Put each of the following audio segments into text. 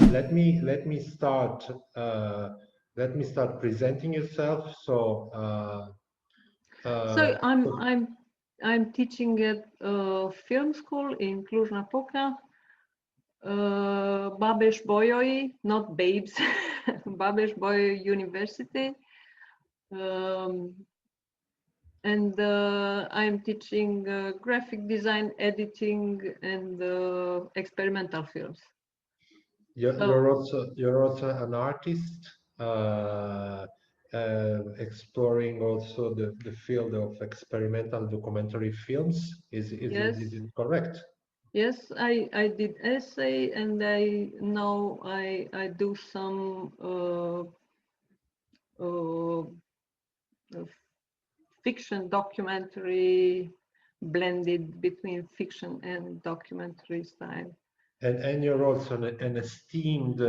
let me start. Let me start presenting yourself. So, So so I'm teaching at a film school in Cluj-Napoca, Babes Bolyai, not Babes, Babes Bolyai University, um, and I'm teaching graphic design, editing, and experimental films. So you're also an artist, exploring also the field of experimental documentary films. Is yes, it correct? yes, I did essay, and I now I do some uh, fiction documentary blended between fiction and documentary style. And you're also an esteemed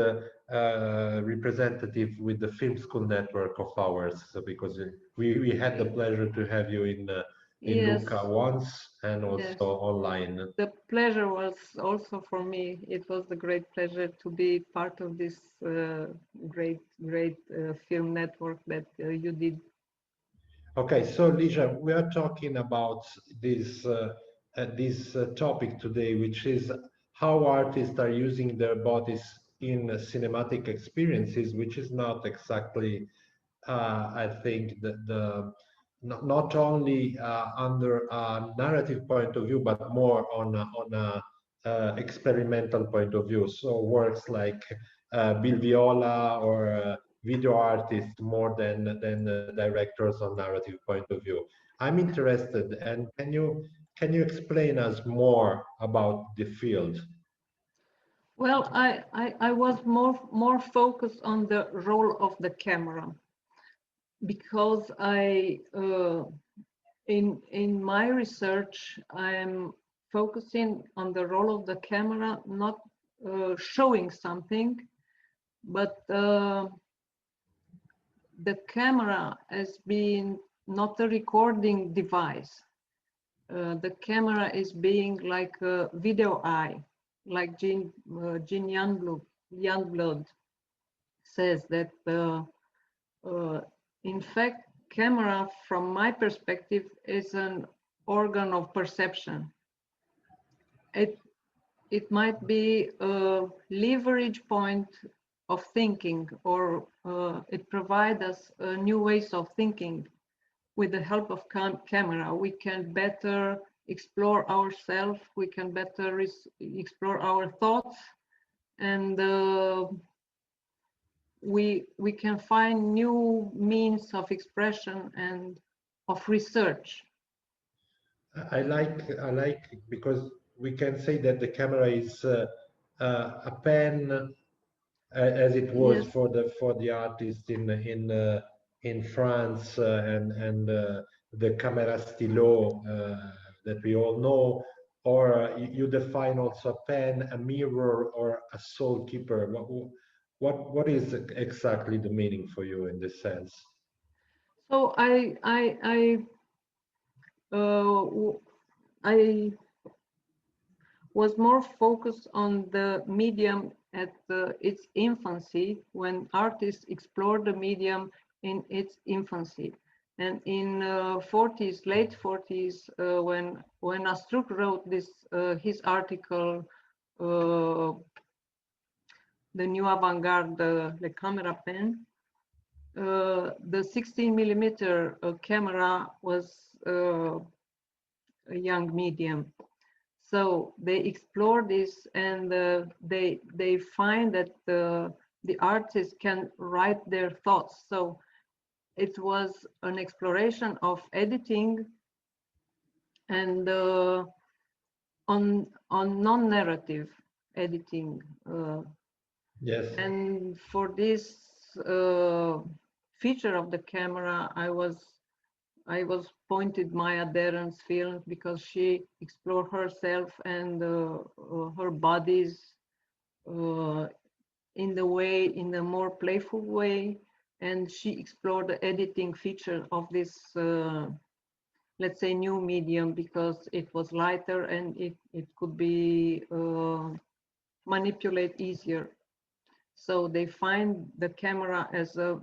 representative with the Film School network of ours. So because we had the pleasure to have you in Yes, Lucca once and also yes. online. The pleasure was also for me. It was a great pleasure to be part of this great film network that you did. Okay, so Ligia, we are talking about this topic today, which is how artists are using their bodies in cinematic experiences, which is not exactly, I think, not only under a narrative point of view, but more on a experimental point of view. So works like Bill Viola or video artists more than directors on narrative point of view. I'm interested, and can you explain us more about the field? Well, I was more focused on the role of the camera because in my research I'm focusing on the role of the camera, not showing something, but the camera as being not a recording device. The camera is being like a video eye, like Jean Youngblood says that in fact, camera from my perspective is an organ of perception. It, it might be a leverage point of thinking, or it provides us new ways of thinking. With the help of camera, we can better explore ourselves, we can better explore our thoughts, and we can find new means of expression and of research. I like because we can say that the camera is a pen, as it was Yes, for the artist in France, and the camera stylo that we all know, or you define also a pen, a mirror, or a soul keeper. What is exactly the meaning for you in this sense? so uh, I was more focused on the medium at its infancy, when artists explored the medium in its infancy. And in 40s, late 40s, when Astruc wrote this his article, the new avant-garde, the camera pen, the 16 millimeter camera was a young medium. So they explore this, and they find that the artist can write their thoughts. So it was an exploration of editing and on non-narrative editing. Yes. And for this feature of the camera, I was pointed Maya Deren's film, because she explored herself and her bodies uh, in a more playful way, and she explored the editing feature of this, let's say, new medium, because it was lighter and it could be manipulated easier. So they find the camera as a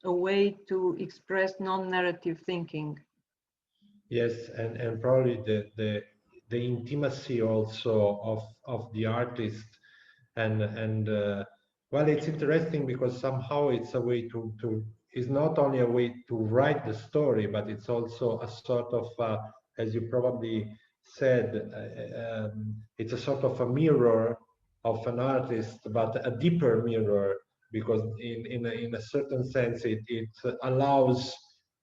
way to express non-narrative thinking. Yes, and probably the intimacy also of the artist, and well, it's interesting because somehow it's a way to it's not only a way to write the story, but it's also a sort of as you probably said, it's a sort of a mirror of an artist, but a deeper mirror, because in a certain sense it allows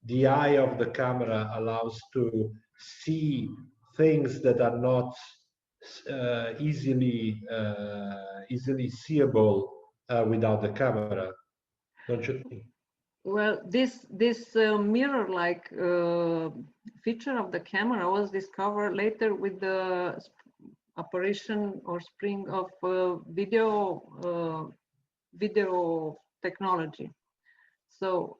the eye of the camera allows to see things that are not easily seeable without the camera, don't you think? Well, this mirror-like feature of the camera was discovered later with the apparition or spring of video technology. So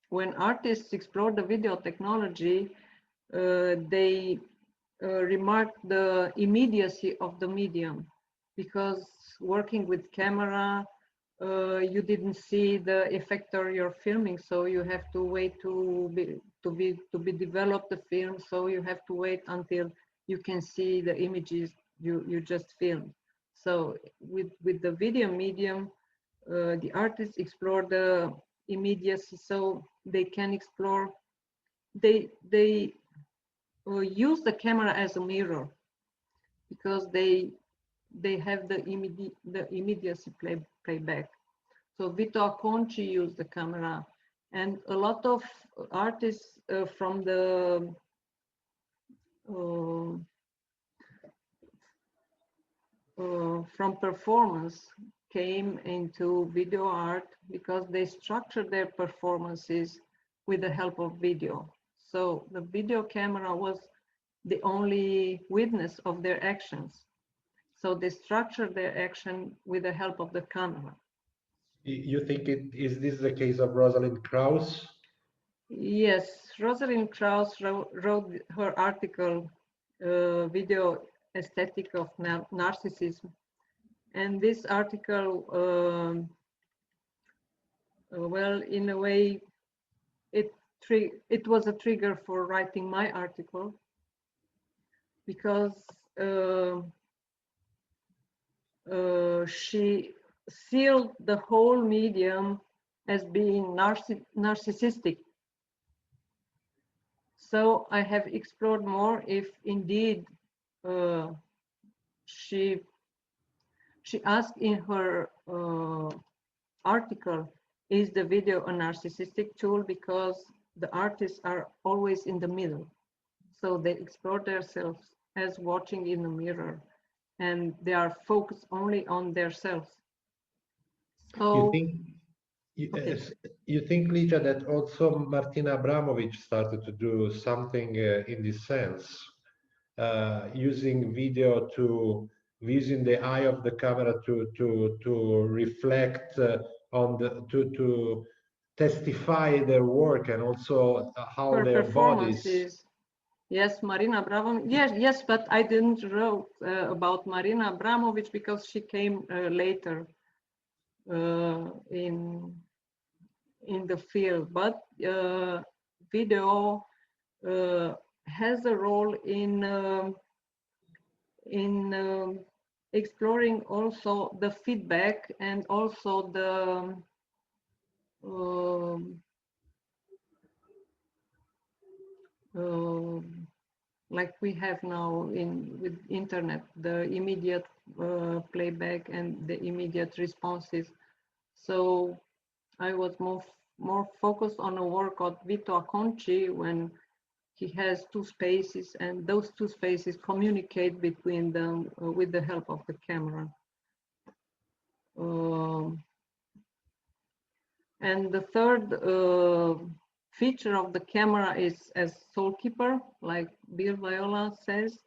when artists explore the video technology, they remarked the immediacy of the medium, because working with camera, you didn't see the effector you're filming, so you have to wait to be developed the film, so you have to wait until you can see the images you just filmed. So with the video medium, the artists explore the immediacy, so they can explore, they use the camera as a mirror, because they have the immediacy playback. So Vito Acconci used the camera, and a lot of artists from the from performance came into video art because they structured their performances with the help of video. So the video camera was the only witness of their actions. So they structured their action with the help of the camera. You think is this the case of Rosalind Krauss? Yes, Rosalind Krauss wrote her article, Video Aesthetic of Narcissism. And this article, well, in a way, it was a trigger for writing my article, because she sealed the whole medium as being narcissistic. So I have explored more if indeed she asked in her article, is the video a narcissistic tool? Because the artists are always in the middle. So they explore themselves as watching in the mirror, and they are focused only on themselves. So okay. You think, Ligia, that also Martina Abramovic started to do something in this sense, using video using the eye of the camera to reflect on to testify their work, and also how their bodies. Yes, Marina Abramovic. Yes, but I didn't wrote about Marina Abramovic because she came later in the field. But video has a role in exploring also the feedback, and also the like we have now with internet, the immediate playback and the immediate responses. So I was more focused on a work of Vito Acconci, when he has two spaces, and those two spaces communicate between them with the help of the camera. And the third feature of the camera is as soul keeper, like Bill Viola says.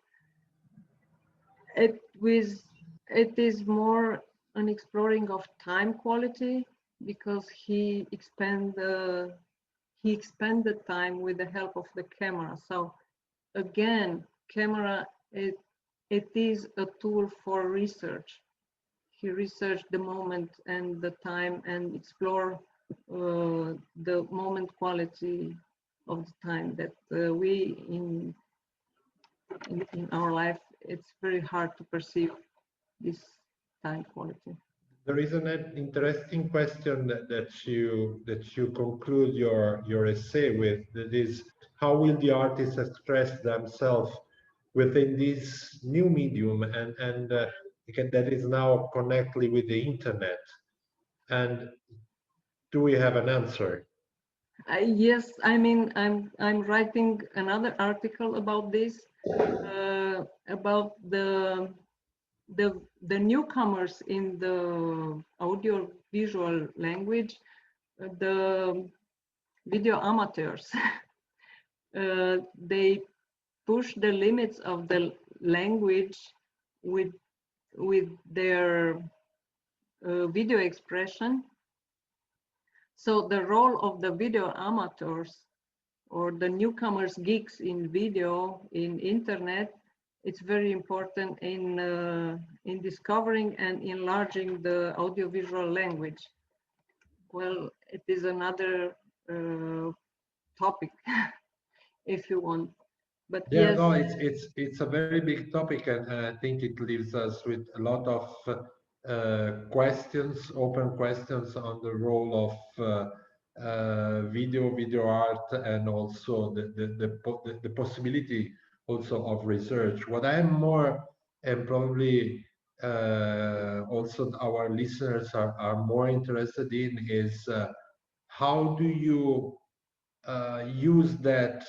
It is more an exploring of time quality, because he expanded time with the help of the camera. So again, camera it is a tool for research. He researched the moment and the time and explore the moment quality of the time that we in our life, it's very hard to perceive this time quality. There is an interesting question that you conclude your essay with. That is, how will the artists express themselves within this new medium and that is now connected with the internet? And do we have an answer? Yes, I mean, I'm writing another article about this, about the newcomers in the audio visual language, the video amateurs. They push the limits of the language with their video expression. So the role of the video amateurs or the newcomers geeks in video, in internet, it's very important in discovering and enlarging the audiovisual language. Well, it is another topic, if you want. But Yeah, yes, no, it's a very big topic, and I think it leaves us with a lot of questions, open questions on the role of video art, and also the possibility also of research. What I'm more, and probably also our listeners are more interested in, is how do you use that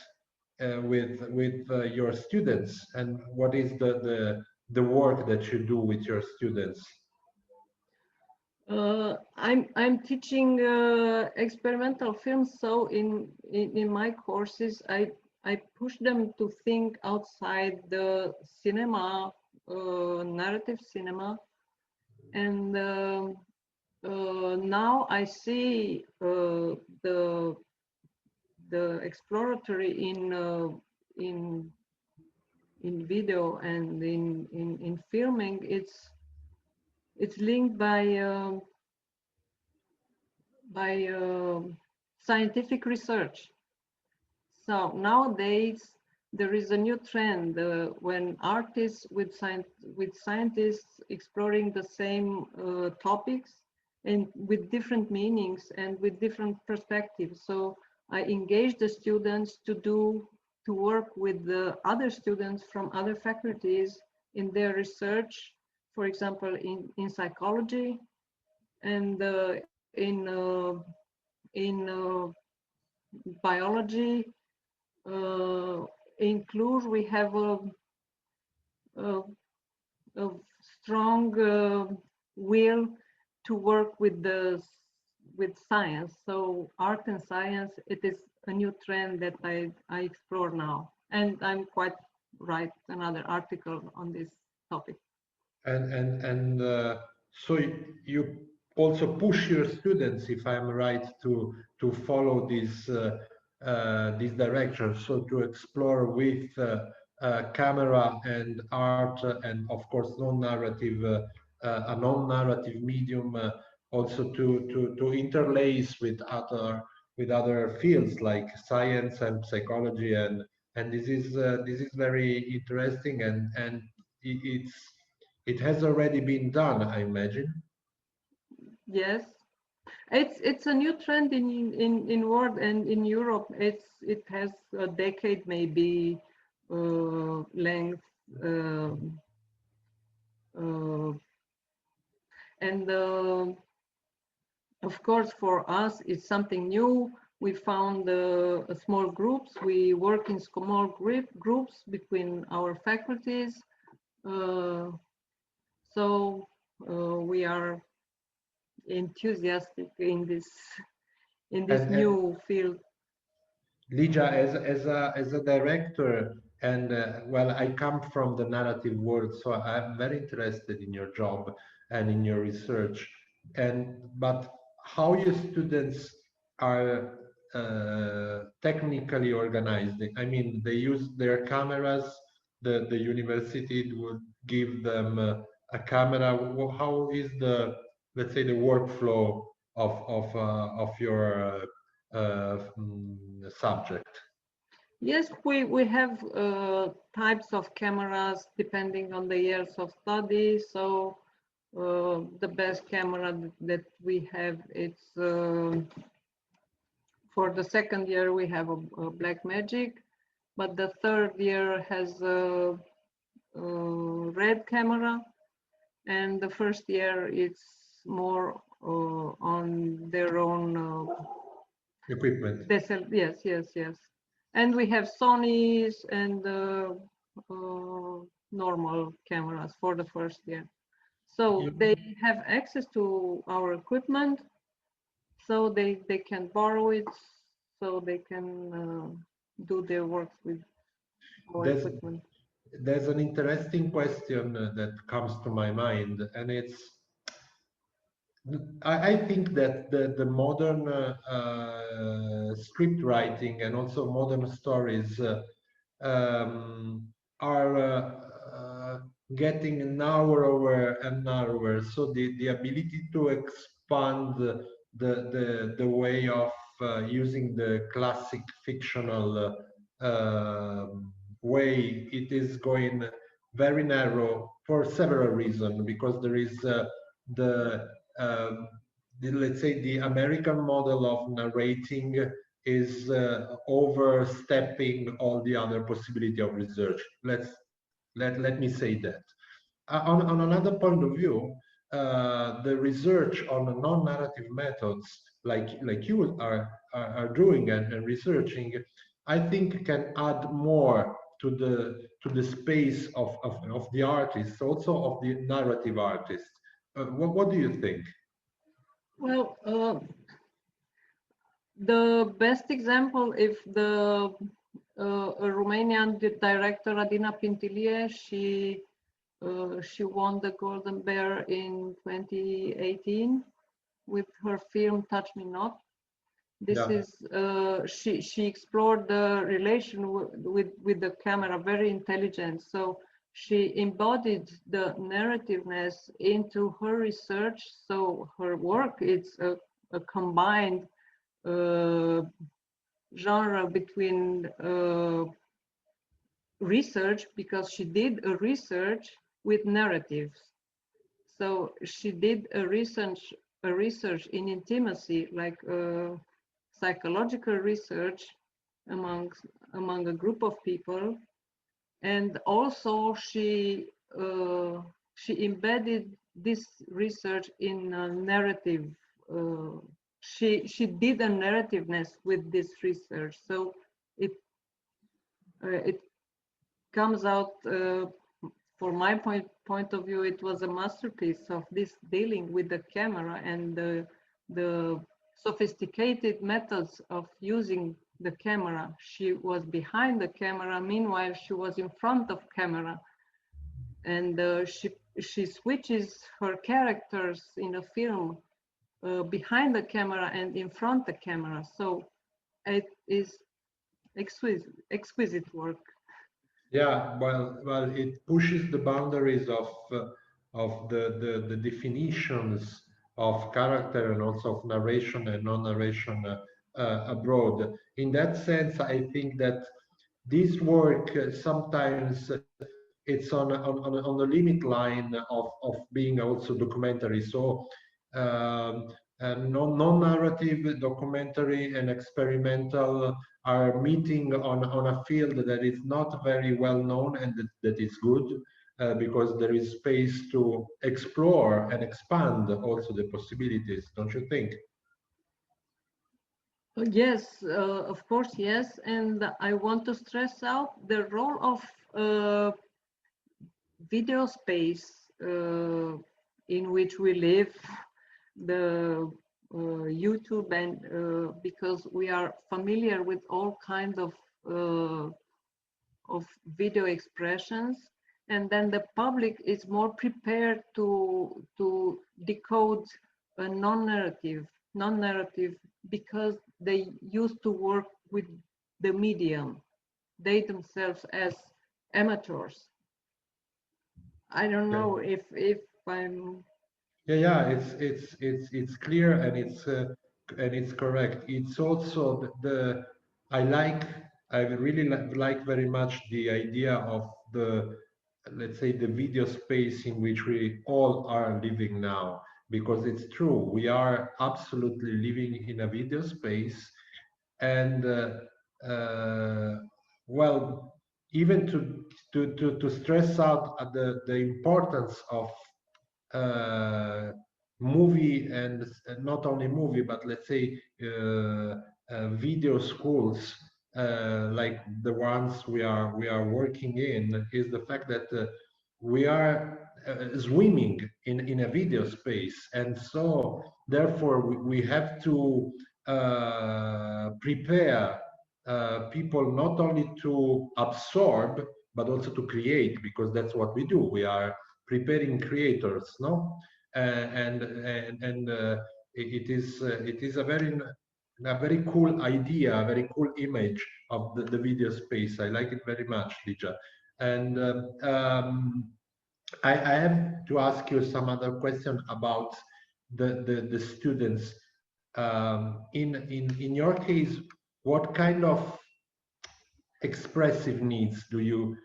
with your students, and what is the work that you do with your students? I'm teaching experimental films, so in my courses I push them to think outside the cinema, narrative cinema, and now I see the exploratory in video and in filming. It's linked by scientific research. So nowadays there is a new trend when artists with scientists exploring the same topics and with different meanings and with different perspectives. So I engage the students to work with the other students from other faculties in their research, for example, in psychology and in biology. In Cluj, we have a, a strong will to work with science. So art and science, it is a new trend that I explore now, and I'm quite write another article on this topic. And so you also push your students, if I'm right, to follow this direction, so to explore with camera and art, and of course non-narrative, a non-narrative medium, also to interlace with other fields like science and psychology, and this is very interesting, and it has already been done, I imagine. Yes, it's a new trend in world and in Europe. It has a decade maybe length, uh, and of course for us it's something new. We found small groups. We work in small groups between our faculties. Uh, so we are enthusiastic in this And new field. Ligia, as a director, and well, I come from the narrative world, so I'm very interested in your job and in your research. And but how your students are technically organized? I mean, they use their cameras the university would give them a camera. How is the, let's say, the workflow of your subject? Yes, we have types of cameras depending on the years of study. So the best camera that we have, it's for the second year we have a Black Magic, but the third year has a red camera, and the first year it's more on their own Equipment. Yes. And we have Sony's and normal cameras for the first year. So they have access to our equipment, so they can borrow it, so they can do their work with our equipment. There's an interesting question that comes to my mind, and it's, I think that the modern script writing and also modern stories are getting narrower and narrower. So the ability to expand the way of using the classic fictional way, it is going very narrow for several reasons, because there is the, let's say, the American model of narrating is overstepping all the other possibility of research. Let me say that. On another point of view, the research on non-narrative methods, like you are doing and researching, I think can add more to the space of the artist, also of the narrative artist. What do you think? Well, the best example, if the Romanian director Radina Pintalia, she won the Golden Bear in 2018 with her film Touch Me Not. This is she explored the relation with the camera very intelligent. So she embodied the narrativeness into her research. So her work, it's a combined genre between research, because she did a research with narratives. So she did a research in intimacy, like psychological research among a group of people, and also she embedded this research in a narrative. She did a narrativeness with this research, so it comes out. For my point of view, it was a masterpiece of this dealing with the camera and the sophisticated methods of using the camera. She was behind the camera, meanwhile she was in front of camera, and she switches her characters in a film behind the camera and in front the camera. So it is exquisite work. Yeah, well, it pushes the boundaries of the definitions of character and also of narration and non-narration abroad. In that sense, I think that this work sometimes it's on the limit line of being also documentary. So non-narrative documentary and experimental are meeting on a field that is not very well known, and that is good, because there is space to explore and expand also the possibilities, don't you think? Yes, of course, yes. And I want to stress out the role of video space in which we live, the YouTube, and because we are familiar with all kinds of video expressions, and then the public is more prepared to decode a non-narrative because they used to work with the medium. They themselves, as amateurs. I don't know if I'm. Yeah, it's clear, and it's correct. It's also I like I really like very much the idea of the, let's say, the video space in which we all are living now, because it's true, we are absolutely living in a video space. And well, even to stress out the importance of movie, and not only movie, but let's say video schools, like the ones we are working in, is the fact that we are swimming in a video space, and so therefore we have to prepare people not only to absorb but also to create, because that's what we do. We are preparing creators, no? And it is a very cool idea, a very cool image of the video space. I like it very much, Ligia. And I have to ask you some other question about the students. In your case, what kind of expressive needs do you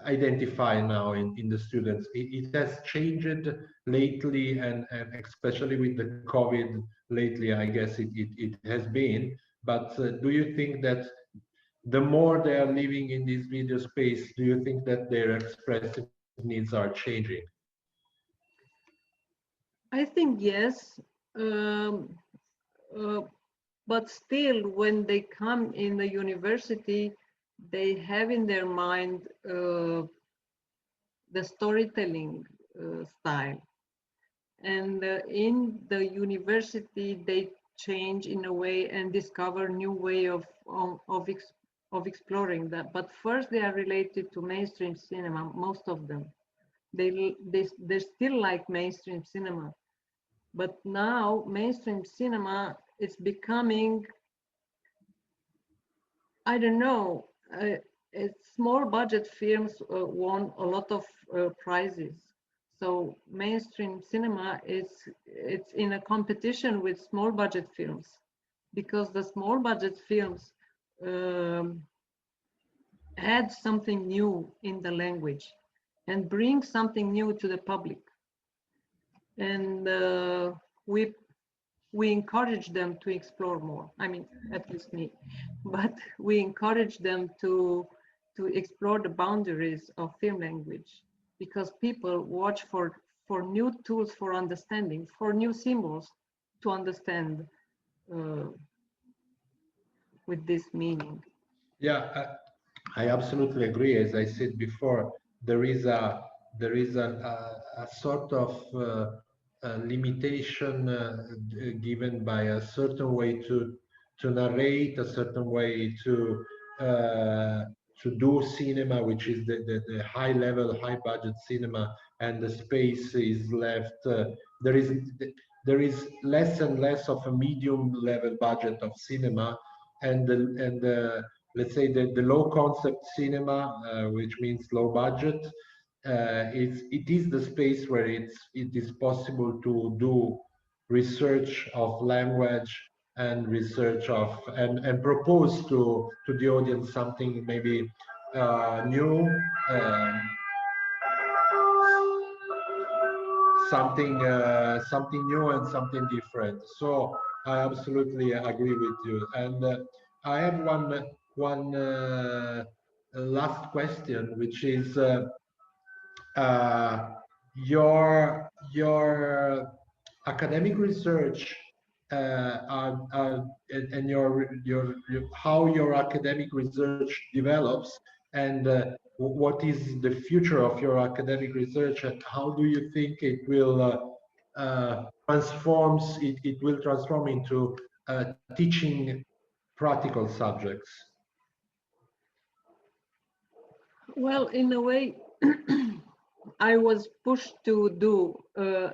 identify now in the students? It has changed lately, and especially with the COVID lately, I guess it has been. But do you think that the more they are living in this video space, do you think that their expressive needs are changing? I think yes, um, uh, but still, when they come in the university, they have in their mind the storytelling style, and in the university they change in a way and discover new way of exploring that. But first, they are related to mainstream cinema. Most of them, they still like mainstream cinema, but now mainstream cinema is becoming, I don't know. It's small budget films won a lot of prizes. So mainstream cinema it's in a competition with small budget films, because the small budget films um, add something new in the language and bring something new to the public. And we encourage them to explore more. I mean, at least me, but we encourage them to explore the boundaries of film language, because people watch for new tools for understanding, for new symbols to understand uh, with this meaning. Yeah, I absolutely agree. As I said before, there is a sort of limitation given by a certain way to narrate, a certain way uh, to do cinema, which is the high level, high budget cinema, and the space is left. There is there is less and less of a medium level budget of cinema, and let's say the low concept cinema, which means low budget, it is the space where it is possible to do research of language and research of and propose to the audience something maybe new, um, something new and something different. So I absolutely agree with you. And I have one last question, which is uh, your academic research, and your how your academic research develops, and what is the future of your academic research, and how do you think it will it will transform into teaching practical subjects? Well, in a way, I was pushed to do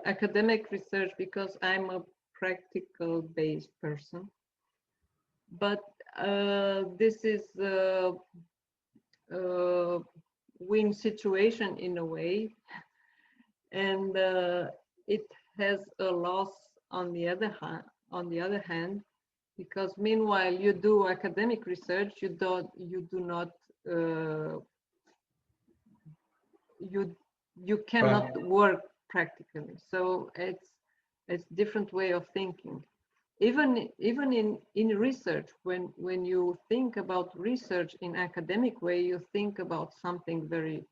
academic research because I'm a practical based person. But this is uh, win situation in a way, and it has a loss on the other hand, because meanwhile you do academic research, you do not you cannot work practically. So it's different way of thinking. Even in research, when you think about research in academic way, you think about something very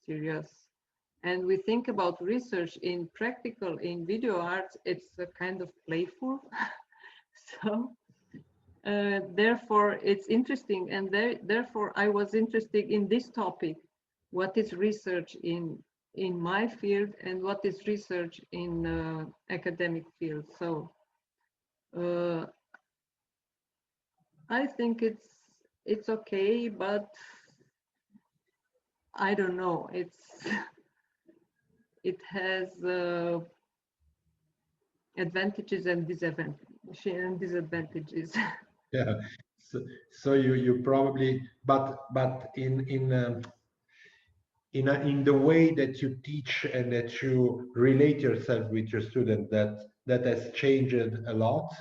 serious. And we think about research in practical, in video arts, it's a kind of playful. So therefore it's interesting, and therefore I was interested in this topic. What is research in my field, and what is research in academic field? So I think it's okay, but I don't know. It has advantages and disadvantages. Yeah. So you probably, but in the way that you teach and that you relate yourself with your student, that has changed a lot.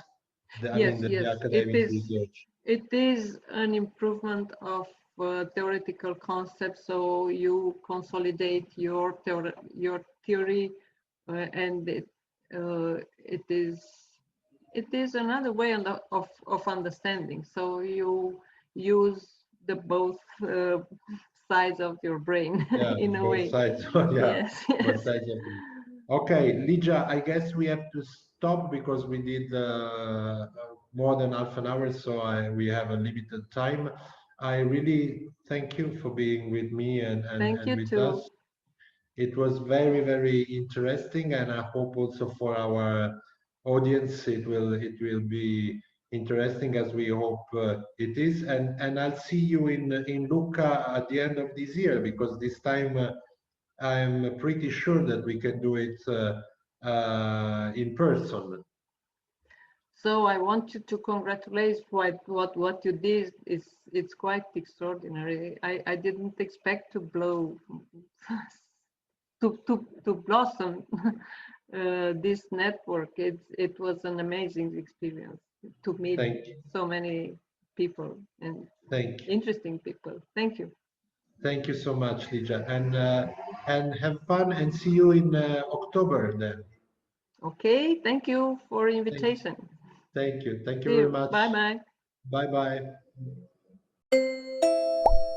I Yes, mean, the yes, academic research. it is an improvement of theoretical concepts. So you consolidate your theory, and it is another way of understanding. So you use the both sides of your brain Yeah, in a both way. sides. Yeah, Yes, both yes. sides of it. Okay, Ligia, I guess we have to stop because we did more than half an hour, so we have a limited time. I really thank you for being with me Thank and you with too. us. It was very, very interesting, and I hope also for our audience it will be interesting as we hope it is. And I'll see you in Lucca at the end of this year, because this time I'm pretty sure that we can do it in person. So I want you to congratulate what you did. It's quite extraordinary. I didn't expect to blow to blossom this network. It was an amazing experience to meet Thank you. so many people and Thank you. interesting people. Thank you. Thank you so much, Ligia. And have fun, and see you in October then. Okay, thank you for Thank, invitation. thank you. Thank you See very you. much. Bye bye. Bye bye.